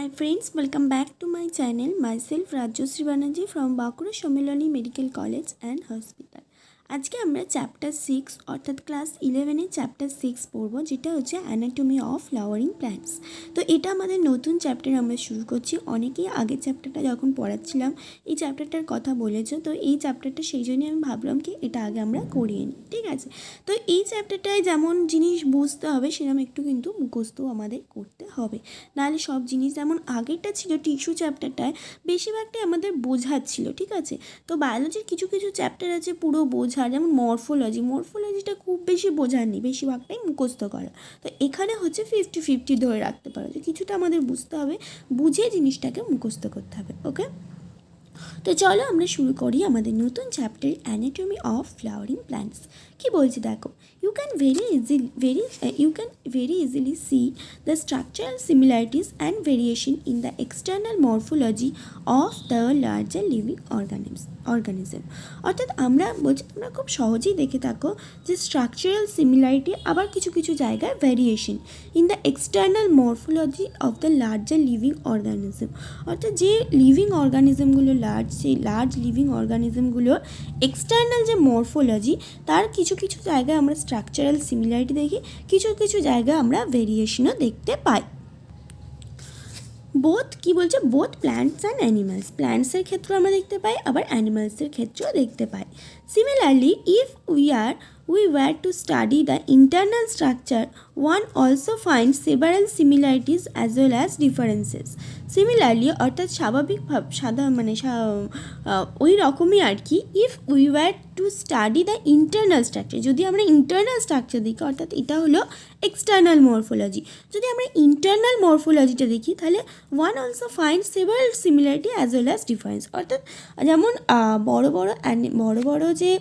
Hi friends, welcome back to my channel. Myself Rajyasree Banerjee from Bankura Somiloni Medical College and Hospital. আজকে আমরা chapter 6 অর্থাৎ class 11 chapter 6 পড়ব, যেটা হচ্ছে anatomy of flowering plants. তো এটা আমাদের নতুন চ্যাপ্টার আমরা শুরু করছি। অনেকেই আগের চ্যাপ্টারটা যখন পড়াচ্ছিলাম এই চ্যাপ্টারটার কথা বলেছো, তো এই চ্যাপ্টারটা সেই জন্যই আমি ভাবলাম কি এটা আগে আমরা করিয়ে নিই, ঠিক আছে। তো এই চ্যাপ্টারটায় যেমন জিনিস বুঝতে হবে সেরকম একটু কিন্তু মুখস্থও আমাদের করতে হবে, নাহলে সব জিনিস যেমন আগেরটা ছিল টিস্যু চ্যাপ্টারটায় বেশিরভাগটাই আমাদের বোঝার ছিল, ঠিক আছে। তো বায়োলজির কিছু কিছু চ্যাপ্টার আছে পুরো বোঝা, যেমন মরফোলজিটা খুব বেশি বোঝার নেই, বেশিরভাগটাই মুখস্থ করা। তো এখানে হচ্ছে 50-50 ধরে রাখতে পারো, যে কিছুটা আমাদের বুঝতে হবে, বুঝে জিনিসটাকে মুখস্থ করতে হবে। ওকে, তো চলো আমরা শুরু করি আমাদের নতুন chapter anatomy of flowering plants. কি বলছি দেখো, you can very easily see the structural similarities and variation in the external morphology of the larger living organism। অর্থাৎ আমরা বলছি তোমরা খুব সহজেই দেখে থাকো যে স্ট্রাকচারাল সিমিলারিটি আবার কিছু কিছু জায়গায় variation in the external morphology of the larger living organism. অর্থাৎ যে লিভিং অর্গানিজমগুলো সেই লার্জ লিভিং অর্গানিজমগুলোর এক্সটার্নাল যে মরফোলজি তার কিছু কিছু জায়গায় আমরা স্ট্রাকচারাল সিমিলারিটি দেখি, কিছু কিছু জায়গায় আমরা ভেরিয়েশনও দেখতে পাই। বোথ প্ল্যান্টস অ্যান্ড অ্যানিমালস, প্ল্যান্টসের ক্ষেত্রেও আমরা দেখতে পাই, আবার অ্যানিমালসের ক্ষেত্রেও দেখতে পাই। Similarly if we were to study the internal structure, one also finds several similarities as well as differences. Similarly অর্থাৎ ওই রকমই আর কি, if we were to study the internal structure, যদি আমরা ইন্টারনাল স্ট্রাকচার দেখি, অর্থাৎ এটা হলো এক্সটার্নাল মরফোলজি, যদি আমরা ইন্টারনাল মরফোলজিটা দেখি তাহলে one also find several similarity as well as difference. অর্থাৎ যেমন বড় বড় যে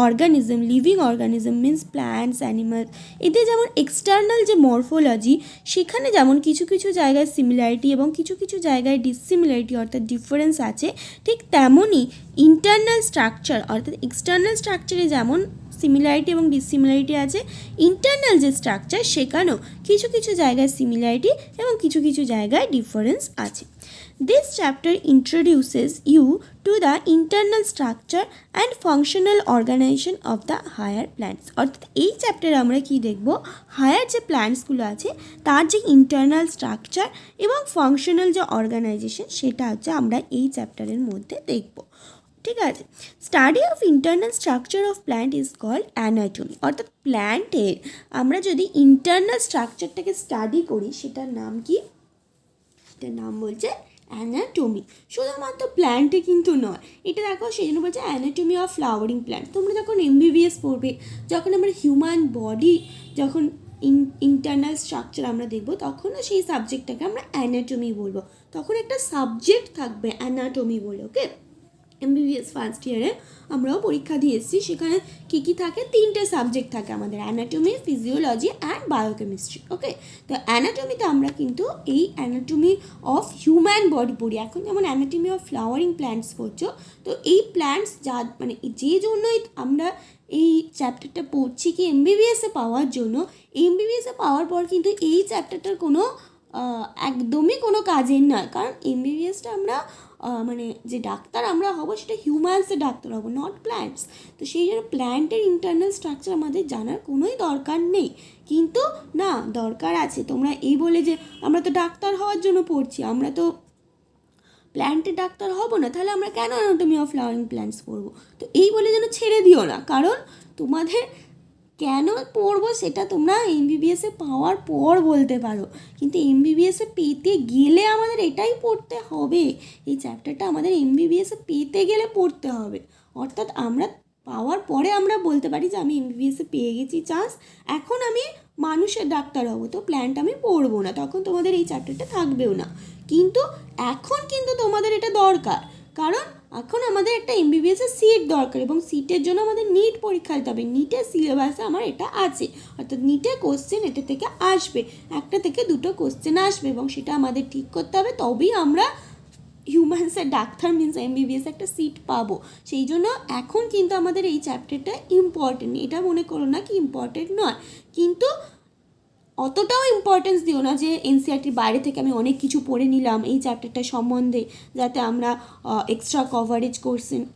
organism, living organism means plants, animals, এদের যেমন এক্সটার্নাল যে মরফোলজি সেখানে যেমন কিছু কিছু জায়গায় সিমিলারিটি এবং কিছু কিছু জায়গায় ডিসিমিলারিটি অর্থাৎ ডিফারেন্স আছে, ঠিক তেমনই ইন্টারনাল স্ট্রাকচার অর্থাৎ এক্সটার্নাল স্ট্রাকচারে যেমন সিমিলারিটি এবং ডিসিমিলারিটি আছে, ইন্টারনাল যে স্ট্রাকচার সেখানেও কিছু কিছু জায়গায় সিমিলারিটি এবং কিছু কিছু জায়গায় ডিফারেন্স আছে। This chapter introduces you to the internal structure and functional organization of the higher plants। অর্থাৎ এই চ্যাপ্টারে আমরা কি দেখব, হায়ার যে প্ল্যান্টসগুলো আছে তার যে ইন্টারনাল স্ট্রাকচার এবং ফাংশনাল যে অর্গানাইজেশন সেটা হচ্ছে আমরা এই চ্যাপ্টারের মধ্যে দেখব, ঠিক আছে। Study of internal structure of plant is called anatomy. অর্থাৎ প্ল্যান্টের আমরা যদি ইন্টারনাল স্ট্রাকচারটাকে স্টাডি করি সেটার নাম কি, এটার নাম বলছে অ্যানাটমি। শুধুমাত্র প্ল্যান্টে কিন্তু নয়, এটা দেখো সেই জন্য বলছে অ্যানাটমি অফ ফ্লাওয়ারিং প্ল্যান্ট। তোমরা যখন MBBS পড়বে, যখন আমরা হিউম্যান বডি যখন ইন্টারনাল স্ট্রাকচার আমরা দেখব, তখনও সেই সাবজেক্টটাকে আমরা অ্যানাটমি বলবো, তখন একটা সাবজেক্ট থাকবে অ্যানাটমি বলে। ওকে, MBBS ফার্স্ট ইয়ারে আমরাও পরীক্ষা দিয়ে এসেছি, সেখানে কী কী থাকে, 3টে সাবজেক্ট থাকে আমাদের, অ্যানাটমি, ফিজিওলজি অ্যান্ড বায়োকেমিস্ট্রি। ওকে, তো অ্যানাটমিতে আমরা কিন্তু এই অ্যানাটমি অফ হিউম্যান বডি পড়ি। এখন যেমন অ্যানাটমি অফ ফ্লাওয়ারিং প্ল্যান্টস পড়ছো, তো এই প্ল্যান্টস যা মানে যে জন্যই আমরা এই চ্যাপ্টারটা পড়ছি কি MBBS-এ পাওয়ার জন্য, MBBS-এ পাওয়ার পর কিন্তু এই চ্যাপ্টারটার কোনো একদমই কোনো কাজের নয়, কারণ MBBS-টা আমরা মানে যে ডাক্তার আমরা হব সেটা হিউম্যানসের ডাক্তার হব, নট প্ল্যান্টস। তো সেই জন্য প্ল্যান্টের ইন্টারনাল স্ট্রাকচার আমাদের জানার কোনোই দরকার নেই, কিন্তু না দরকার আছে। তোমরা এই বলে যে আমরা তো ডাক্তার হওয়ার জন্য পড়ছি, আমরা তো প্ল্যান্টের ডাক্তার হব না, তাহলে আমরা কেন অ্যানাটমি অফ ফ্লাওয়ারিং প্ল্যান্টস পড়বো? তো এই বলে যেন ছেড়ে দিও না, কারণ তোমাদের কেন পড়বো সেটা তোমরা MBBS-এ পাওয়ার পর বলতে পারো, কিন্তু MBBS-এ পেতে গেলে আমাদের এটাই পড়তে হবে, এই চ্যাপ্টারটা আমাদের MBBS-এ পেতে গেলে পড়তে হবে। অর্থাৎ আমরা পাওয়ার পরে আমরা বলতে পারি যে আমি MBBS-এ পেয়ে গেছি চান্স, এখন আমি মানুষের ডাক্তার হব, তো প্ল্যান্ট আমি পড়বো না, তখন তোমাদের এই চ্যাপ্টারটা থাকবেও না। কিন্তু এখন কিন্তু তোমাদের এটা দরকার, কারণ এখন আমাদের একটা MBBS-এর সিট দরকার এবং সিটের জন্য আমাদের নিট পরীক্ষা দিতে হবে। নিটের সিলেবাসে আমার এটা আছে, অর্থাৎ নিটের কোশ্চেন এটা থেকে আসবে, 1 থেকে 2 কোশ্চেন আসবে এবং সেটা আমাদের ঠিক করতে হবে, তবেই আমরা হিউম্যানসের ডাক্তার মিন্স MBBS একটা সিট পাবো। সেই জন্য এখন কিন্তু আমাদের এই চ্যাপ্টারটা ইম্পর্টেন্ট, এটা মনে করো না কি ইম্পর্টেন্ট নয়, কিন্তু অতটাও ইম্পর্টেন্স দিও না যে এনসিইআরটির বাইরে থেকে আমি অনেক কিছু পড়ে নিলাম এই চ্যাপ্টারটা সম্বন্ধে, যাতে আমরা এক্সট্রা কভারেজ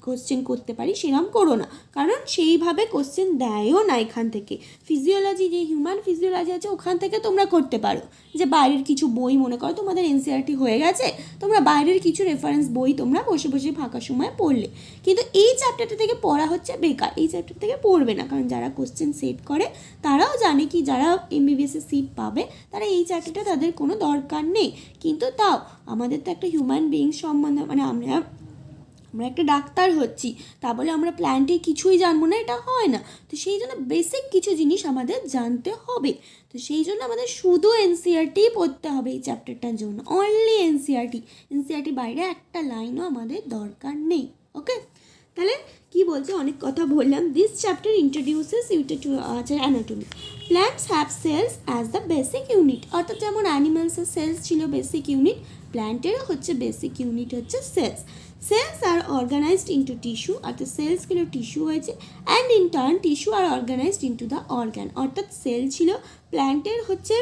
কোশ্চেন করতে পারি, সেরকম করো না, কারণ সেইভাবে কোশ্চেন দেয়ও না এখান থেকে। ফিজিওলজি, যে হিউম্যান ফিজিওলজি আছে, ওখান থেকে তোমরা করতে পারো, যে বাইরের কিছু বই, মনে করো তোমাদের এনসিইআরটি হয়ে গেছে, তোমরা বাইরের কিছু রেফারেন্স বই তোমরা বসে বসে ফাঁকা সময় পড়লে, কিন্তু এই চ্যাপ্টারটা থেকে পড়া হচ্ছে বেকার, এই চ্যাপ্টার থেকে পড়বে না, কারণ যারা কোশ্চেন সেট করে তারাও জানে কি যারা এমবিবিএসে সিট পাবে তারা এই চাকরিটা তাদের কোনো দরকার নেই, কিন্তু তাও আমাদের তো একটা হিউম্যান বিইংস সম্বন্ধে, মানে আমরা একটা ডাক্তার হচ্ছি, তা বলে আমরা প্ল্যান্টে কিছুই জানবো না, এটা হয় না। তো সেই জন্য বেসিক কিছু জিনিস আমাদের জানতে হবে। তো সেই জন্য আমাদের শুধু এনসিইআরটি পড়তে হবে এই চ্যাপ্টারটার জন্য, অনলি এনসিইআরটি বাইরে একটা লাইনও আমাদের দরকার নেই। ওকে, তাহলে কি বলছে, অনেক কথা বললাম। This chapter introduces you to anatomy. Plants have cells as the basic unit, অর্থাৎ যেমন অ্যানিমালসের সেলস ছিল বেসিক ইউনিট, প্ল্যান্টেরও হচ্ছে বেসিক ইউনিট হচ্ছে cells. Cells are organised into tissue, অর্থাৎ সেলসগুলো টিস্যু হয়েছে, and in turn tissue are organised into the organ, অর্থাৎ সেল ছিল প্ল্যান্টের হচ্ছে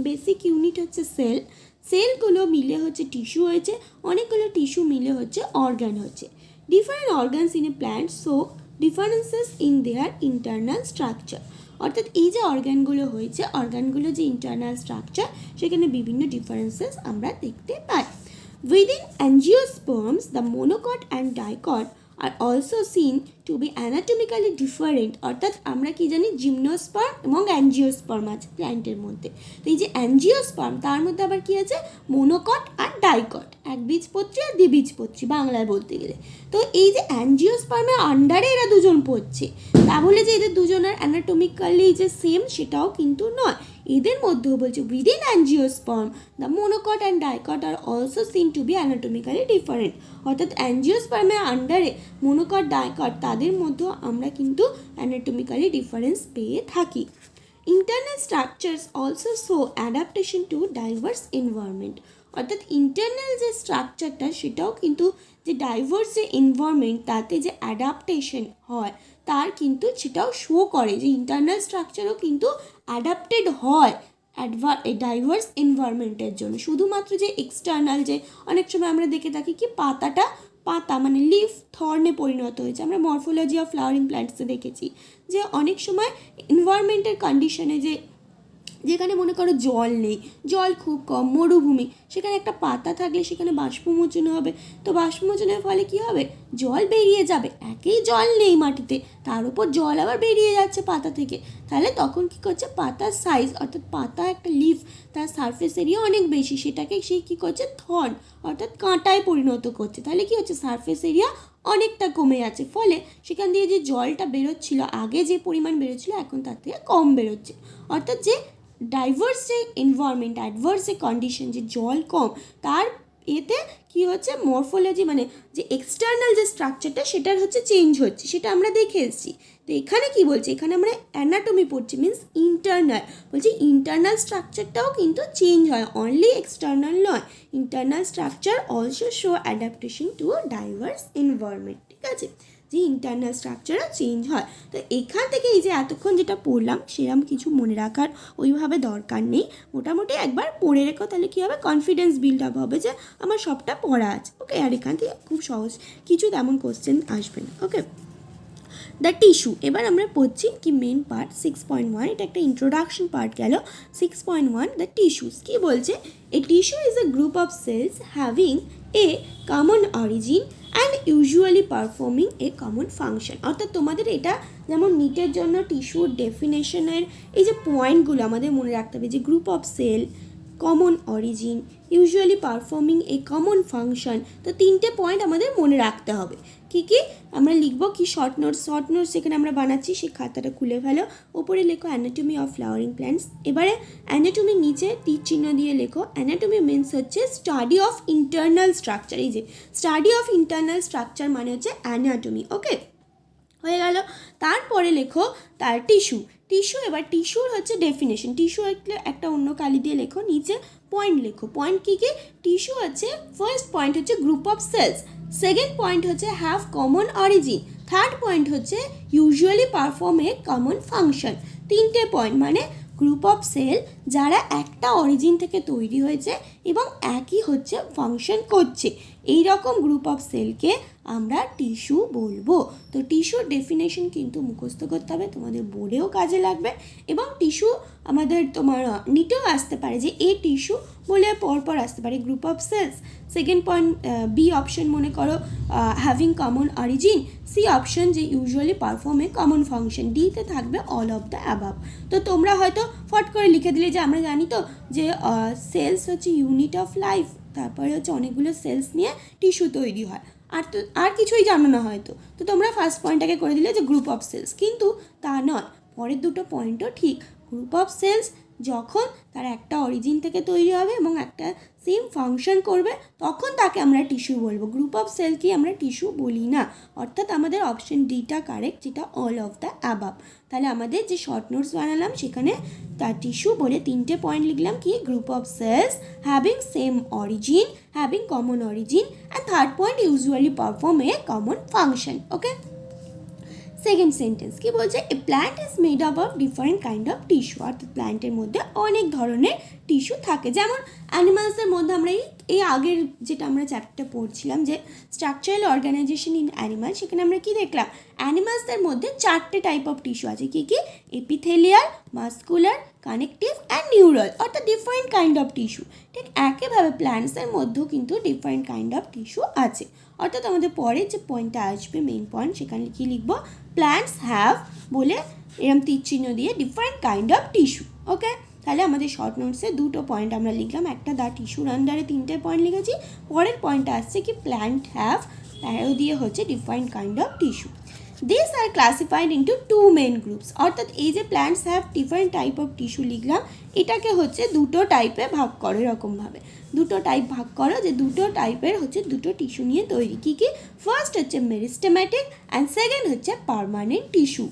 বেসিক ইউনিট হচ্ছে সেল, সেলগুলো মিলে হচ্ছে টিস্যু হয়েছে, অনেকগুলো টিস্যু মিলে হচ্ছে অর্গান হচ্ছে। Different organs in a plant show differences in their internal structure, অর্থাৎ এই যে অর্গানগুলো হয়েছে, অর্গানগুলো যে ইন্টারনাল স্ট্রাকচার, সেখানে বিভিন্ন ডিফারেন্সেস আমরা দেখতে পাই। Within angiosperms, the monocot and dicot are also seen to be anatomically different, অর্থাৎ আমরা কি জানি জিমনোস্পার্ম এবং অ্যাঞ্জিওস্পার্ম আছে প্ল্যান্টের মধ্যে। তো এই যে অ্যাঞ্জিওস্পার্ম, তার মধ্যে আবার কি আছে, মোনোকট আর ডাইকট, একবীজপত্রী আর দ্বিবীজপত্রী বাংলায় বলতে গেলে। তো এই যে অ্যাঞ্জিওস্পার্মের আন্ডারে এরা দুজন পড়ছে, তাহলে যে এদের দুজনের অ্যানাটমিক্যালি যে সেম সেটাও কিন্তু নয়। এদের মধ্যেও বলছে within angiosperm the monocot and dicot আর also seen to be anatomically different, অর্থাৎ অ্যাঞ্জিওস্পার্মের আন্ডারে মোনোকট ডাইকট তাদের মধ্যেও আমরা কিন্তু অ্যানাটমিক্যালি ডিফারেন্স পেয়ে থাকি। Internal structures also show adaptation to diverse environment, অর্থাৎ ইন্টারনাল যে স্ট্রাকচারটা সেটাও কিন্তু যে ডাইভার্স যে এনভায়রনমেন্ট তাতে যে অ্যাডাপ্টেশন হয় তার কিন্তু সেটাও শো করে, যে ইন্টারনাল স্ট্রাকচারও কিন্তু অ্যাডাপ্টেড হয় ডাইভার্স এনভায়রনমেন্টের জন্য। শুধুমাত্র যে এক্সটার্নাল, যে অনেক সময় আমরা দেখে থাকি কি পাতা মানে লিফ থর্নে পরিণত হয়েছে, আমরা মরফোলজি অফ ফ্লাওয়ারিং প্ল্যান্টসে দেখেছি যে অনেক সময় এনভায়রনমেন্টের কন্ডিশনে যেখানে মনে করো জল নেই, জল খুব কম, মরুভূমি, সেখানে একটা পাতা থাকলে সেখানে বাষ্পমোচন হবে, তো বাষ্পমোচনের ফলে কি হবে, জল বেরিয়ে যাবে, একেই জল নেই মাটিতে, তার উপর জল আবার বেরিয়ে যাচ্ছে পাতা থেকে, তাহলে তখন কি করছে, পাতার সাইজ, অর্থাৎ পাতা একটা লিফ, তার সারফেস এরিয়া অনেক বেশি, সেটাকে সেই কী করছে, থর্ন অর্থাৎ কাঁটায় পরিণত করছে, তাহলে কি হচ্ছে, সারফেস এরিয়া অনেকটা কমে যাচ্ছে, ফলে সেখান দিয়ে যে জলটা বেরোচ্ছিল, আগে যে পরিমাণ বেরোচ্ছিল এখন তার থেকে কম বেরোচ্ছে, অর্থাৎ যে ডাইভার্স যে এনভায়রনমেন্ট, অ্যাডভার্স যে কন্ডিশন, যে জল কম, তার এতে কি হচ্ছে, মরফোলজি মানে যে এক্সটার্নাল যে স্ট্রাকচারটা সেটার হচ্ছে চেঞ্জ হচ্ছে, সেটা আমরা দেখে এসেছি। তো এখানে কি বলছে, এখানে আমরা অ্যানাটমি পড়ছি, মিনস ইন্টারনাল, বলছি ইন্টারনাল স্ট্রাকচারটাও কিন্তু চেঞ্জ হয়, অনলি এক্সটার্নাল নয়, internal structure also show adaptation to diverse environment, ঠিক আছে, যে ইন্টারনাল স্ট্রাকচারও চেঞ্জ হয়। তো এখান থেকে এই যে এতক্ষণ যেটা পড়লাম সেরকম কিছু মনে রাখার ওইভাবে দরকার নেই, মোটামুটি একবার পড়ে রেখো, তাহলে কী হবে, কনফিডেন্স বিল্ড আপ হবে যে আমার সবটা পড়া আছে। ওকে, আর এখান থেকে খুব সহজ কিছু তেমন কোশ্চেন আসবে না। ওকে, দ্য টিস্যু, এবার আমরা পড়ছি কি মেন পার্ট 6.1, এটা একটা ইন্ট্রোডাকশন পার্ট গেল। 6.1 দ্য টিস্যুস, কী বলছে, a tissue is a group of cells having a common origin and usually performing a common function, অর্থাৎ তোমাদের এটা যেমন নিটের জন্য টিস্যুর ডেফিনেশনের এই যে পয়েন্টগুলো আমাদের মনে রাখতে হবে, যে group of cell, common origin, usually performing a common function, তো তিনটে পয়েন্ট আমাদের মনে রাখতে হবে। কী কী আমরা লিখবো, কি শর্ট নোটস সেখানে আমরা বানাচ্ছি, সেই খাতাটা খুলে ফেলো, ওপরে লেখো অ্যানাটমি অফ ফ্লাওয়ারিং প্ল্যান্টস, এবারে অ্যানাটমির নিচে তীর চিহ্ন দিয়ে লেখো, অ্যানাটমি মিনস হচ্ছে স্টাডি অফ ইন্টারনাল স্ট্রাকচার, এই যে স্টাডি অফ ইন্টারনাল স্ট্রাকচার মানে হচ্ছে অ্যানাটমি। ওকে, হয়ে গেল। তারপরে লেখো তার টিস্যু, এবার টিস্যুর হচ্ছে ডেফিনেশন, টিস্যু একটা অন্য কালি দিয়ে লেখো, নিচে পয়েন্ট লেখো, পয়েন্ট কী কী, টিস্যু হচ্ছে ফার্স্ট পয়েন্ট হচ্ছে group of cells, second point হচ্ছে have common origin, third point হচ্ছে usually perform a common function, তিনটে পয়েন্ট মানে গ্রুপ অফ সেল যারা একটা অরিজিন থেকে তৈরি হয়েছে এবং একই হচ্ছে ফাংশন করছে, এই রকম গ্রুপ অফ সেলকে আমরা টিস্যু বলবো। তো টিস্যুর ডেফিনেশন কিন্তু মুখস্থ করতে হবে, তোমাদের বোর্ডেও কাজে লাগবে। এবং টিস্যু আমাদের তোমার নিটেও আসতে পারে, যে এই টিস্যু বলে পরপর আসতে পারে group of cells. Second point B option মনে করো having common origin, C option যে usually perform a common function, ডিতে থাকবে অল অফ দ্য অ্যাবাভ। তো তোমরা হয়তো ফট করে লিখে দিলে যে আমরা জানি তো যে সেলস হচ্ছে ইউনিট অফ লাইফ, তারপরে হচ্ছে অনেকগুলো সেলস নিয়ে টিস্যু তৈরি হয়, আর কিছুই জানো না হয়তো। তো তোমরা ফার্স্ট পয়েন্টটাকে করে দিলে যে গ্রুপ অফ সেলস, কিন্তু তা নয়, পরের দুটো পয়েন্টও ঠিক। গ্রুপ অফ সেলস যখন তার একটা অরিজিন থেকে তৈরি হবে এবং একটা সেম ফাংশন করবে, তখন তাকে আমরা টিস্যু বলবো। গ্রুপ অফ সেলকে আমরা টিস্যু বলি না, অর্থাৎ আমাদের অপশন ডিটা কারেক্ট, যেটা অল অফ দ্য অ্যাবাভ। তাহলে আমাদের যে শর্ট নোটস বানালাম সেখানে তার টিস্যু বলে 3টে পয়েন্ট লিখলাম, কি group of cells having same origin, having common origin, and third point usually perform a common function. Okay, second sentence কি বলছে, a plant is made up of different kind of tissue, অর্থাৎ প্ল্যান্টের মধ্যে অনেক ধরনের tissue থাকে। যেমন অ্যানিমালসের মধ্যে আমরা এই আগের যেটা আমরা চ্যাপ্টারটা পড়ছিলাম যে স্ট্রাকচারাল অর্গানাইজেশন ইন অ্যানিমাল, সেখানে আমরা কি দেখলাম, অ্যানিমালসদের মধ্যে 4টে টাইপ অফ টিস্যু আছে। কি কি? Epithelial, muscular, connective and neural, অর্থাৎ ডিফারেন্ট কাইন্ড অফ টিস্যু। ঠিক একইভাবে প্ল্যান্টসের মধ্যেও কিন্তু ডিফারেন্ট কাইন্ড অফ টিস্যু আছে। অর্থাৎ আমাদের পরে যে পয়েন্টটা আসবে মেইন পয়েন্ট, সেখানে কি লিখবো, প্ল্যান্টস হ্যাভ বলে এরম তীর চিহ্ন দিয়ে ডিফারেন্ট কাইন্ড অফ টিস্যু। ওকে, তাহলে আমাদের শর্ট নোটসে দুটো পয়েন্ট আমরা লিখলাম, একটা দা টিস্যুর আন্ডারে 3টে পয়েন্ট লিখেছি, পরের পয়েন্টটা আসছে কি প্ল্যান্ট হ্যাভ, অ্যারো দিয়ে হচ্ছে different kind of tissue. This are classified into 2 main groups, অর্থাৎ এই যে plants have different type of tissue লিখলাম, এটাকে হচ্ছে দুটো টাইপে ভাগ করো। এরকমভাবে দুটো টাইপ ভাগ করো, যে দুটো টাইপের হচ্ছে দুটো টিস্যু নিয়ে তৈরি। কি কি? ফার্স্ট হচ্ছে মেরিস্টেমেটিক অ্যান্ড সেকেন্ড হচ্ছে permanent tissue,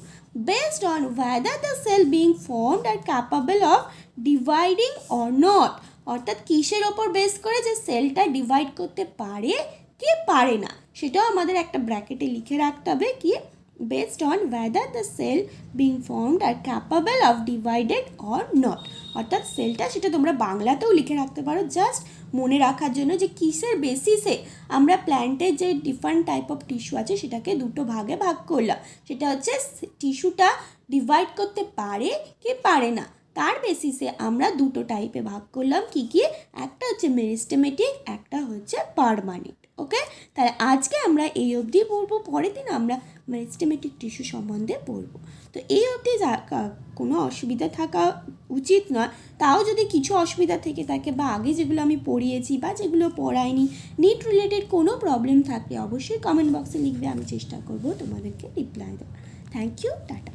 based on whether the cell being formed are capable of dividing or not, অর্থাৎ কিসের ওপর বেস করে যে সেলটা ডিভাইড করতে পারে কি পারে না, সেটাও আমাদের একটা ব্র্যাকেটে লিখে রাখতে হবে, কি based on whether the cell being formed are capable of divided or not, অর্থাৎ সেলটা, সেটা তোমরা বাংলাতেও লিখে রাখতে পারো জাস্ট মনে রাখার জন্য, যে কিসের বেসিসে আমরা প্ল্যান্টের যে ডিফারেন্ট টাইপ অফ টিস্যু আছে সেটাকে দুটো ভাগে ভাগ করলাম। সেটা হচ্ছে টিস্যুটা ডিভাইড করতে পারে কি পারে না, তার বেসিসে আমরা দুটো টাইপে ভাগ করলাম। কি কি? একটা হচ্ছে মেরিস্টেমেটিক, একটা হচ্ছে পার্মানেন্ট। ওকে, তাহলে আজকে আমরা এই অবধি পড়বো, পরের দিন আমরা মেরিস্টেমেটিক টিস্যু সম্বন্ধে পড়বো। তো এই অবধি কোনো অসুবিধা থাকা উচিত নয়, তাও যদি কিছু অসুবিধা থেকে থাকে বা আগে যেগুলো আমি পড়িয়েছি বা যেগুলো পড়াইনি, নিট রিলেটেড কোনো প্রবলেম থাকলে অবশ্যই কমেন্ট বক্সে লিখবে, আমি চেষ্টা করবো তোমাদেরকে রিপ্লাই দেওয়ার। Thank you, tata.